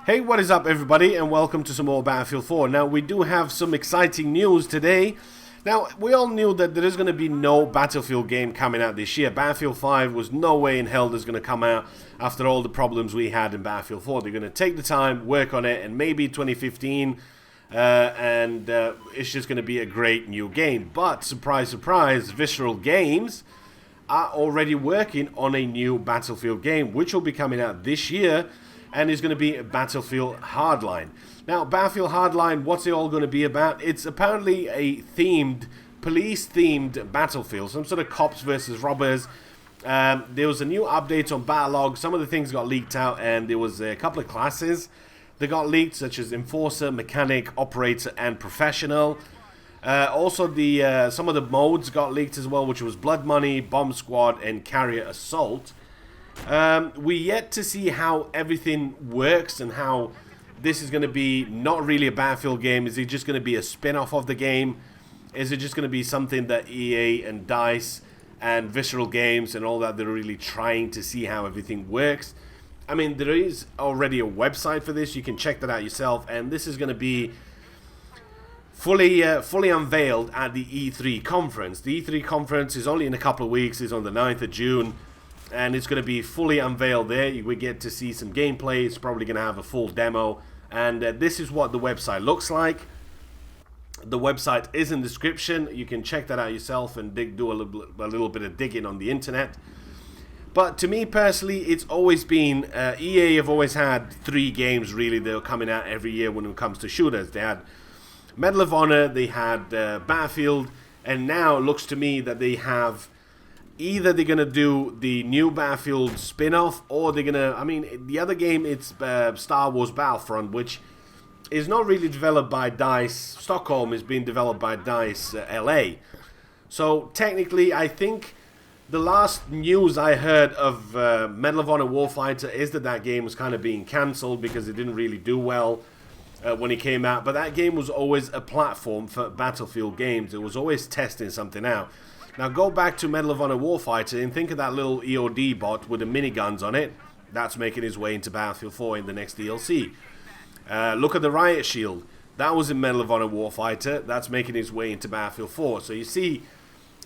Hey, what is up everybody, and welcome to some more Battlefield 4. Now, we do have some exciting news today. Now, we all knew that there is going to be no Battlefield game coming out this year. Battlefield 5 was no way in hell that's going to come out after all the problems we had in Battlefield 4. They're going to take the time, work on it, and maybe 2015, it's just going to be a great new game. But, surprise, surprise, Visceral Games are already working on a new Battlefield game, which will be coming out this year, and is going to be Battlefield Hardline. Now, Battlefield Hardline, what's it all going to be about? It's apparently a police-themed Battlefield, some sort of cops versus robbers. There was a new update on Battlelog. Some of the things got leaked out, and there was a couple of classes that got leaked, such as Enforcer, Mechanic, Operator, and Professional. Also, some of the modes got leaked as well, which was Blood Money, Bomb Squad, and Carrier Assault. We yet to see how everything works and how this is going to be not really a Battlefield game. Is it just going to be a spin-off of the game? Is it just going to be something that EA and DICE and Visceral Games and all that, they're really trying to see how everything works? I mean, there is already a website for this. You can check that out yourself, and this is going to be fully unveiled at the E3 conference. The E3 conference is only in a couple of weeks. It's on the 9th of June. And it's going to be fully unveiled there. We get to see some gameplay. It's probably going to have a full demo. And this is what the website looks like. The website is in the description. You can check that out yourself and do a little bit of digging on the internet. But to me personally, it's always been... EA have always had 3 games really that are coming out every year when it comes to shooters. They had Medal of Honor, they had Battlefield, and now it looks to me that they have... Either they're going to do the new Battlefield spin-off, or they're going to... I mean, the other game, it's Star Wars Battlefront, which is not really developed by DICE. Stockholm is being developed by DICE LA. So, technically, I think the last news I heard of Medal of Honor Warfighter is that game was kind of being cancelled because it didn't really do well when it came out. But that game was always a platform for Battlefield games. It was always testing something out. Now go back to Medal of Honor Warfighter and think of that little EOD bot with the miniguns on it. That's making its way into Battlefield 4 in the next DLC. Look at the Riot Shield. That was in Medal of Honor Warfighter. That's making its way into Battlefield 4. So you see,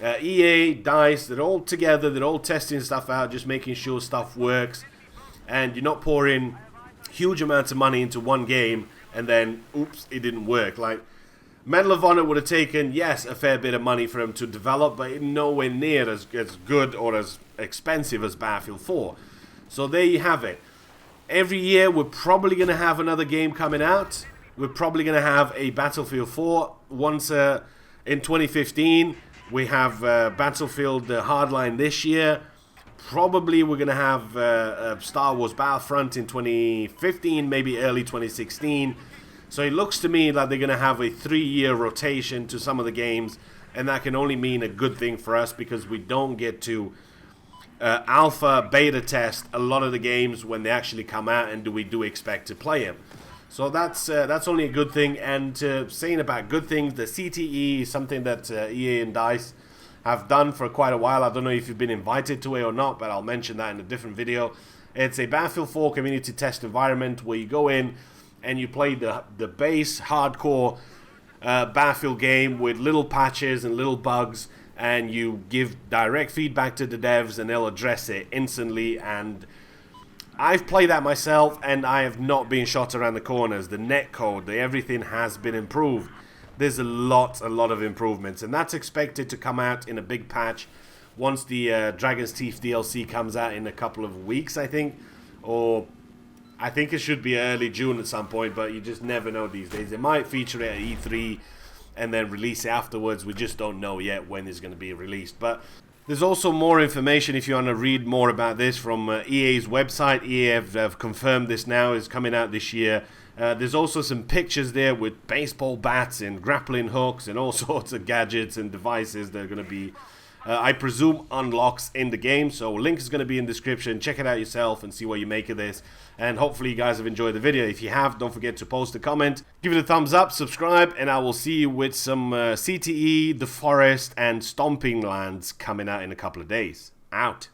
EA, DICE, they're all together. They're all testing stuff out, just making sure stuff works. And you're not pouring huge amounts of money into one game and then, oops, it didn't work. Like, Medal of Honor would have taken, yes, a fair bit of money for them to develop, but nowhere near as good or as expensive as Battlefield 4. So there you have it. Every year we're probably going to have another game coming out. We're probably going to have a Battlefield 4. Once in 2015, we have Battlefield Hardline this year. Probably we're going to have Star Wars Battlefront in 2015, maybe early 2016. So it looks to me like they're going to have a 3-year rotation to some of the games, and that can only mean a good thing for us because we don't get to alpha, beta test a lot of the games when they actually come out, and we do expect to play them. So that's only a good thing. And saying about good things, the CTE is something that EA and DICE have done for quite a while. I don't know if you've been invited to it or not, but I'll mention that in a different video. It's a Battlefield 4 community test environment where you go in and you play the base, hardcore Battlefield game with little patches and little bugs, and you give direct feedback to the devs, and they'll address it instantly. And I've played that myself, and I have not been shot around the corners. The netcode, everything has been improved. There's a lot of improvements, and that's expected to come out in a big patch once the Dragon's Teeth DLC comes out in a couple of weeks, I think, or... I think it should be early June at some point, but you just never know these days. They might feature it at E3 and then release it afterwards. We just don't know yet when it's going to be released. But there's also more information if you want to read more about this from EA's website. EA have confirmed this now is coming out this year. There's also some pictures there with baseball bats and grappling hooks and all sorts of gadgets and devices that are going to be, I presume, unlocks in the game. So link is going to be in the description. Check it out yourself and see what you make of this. And hopefully you guys have enjoyed the video. If you have, don't forget to post a comment, give it a thumbs up, subscribe, and I will see you with some CTE, The Forest, and Stomping Lands coming out in a couple of days. Out.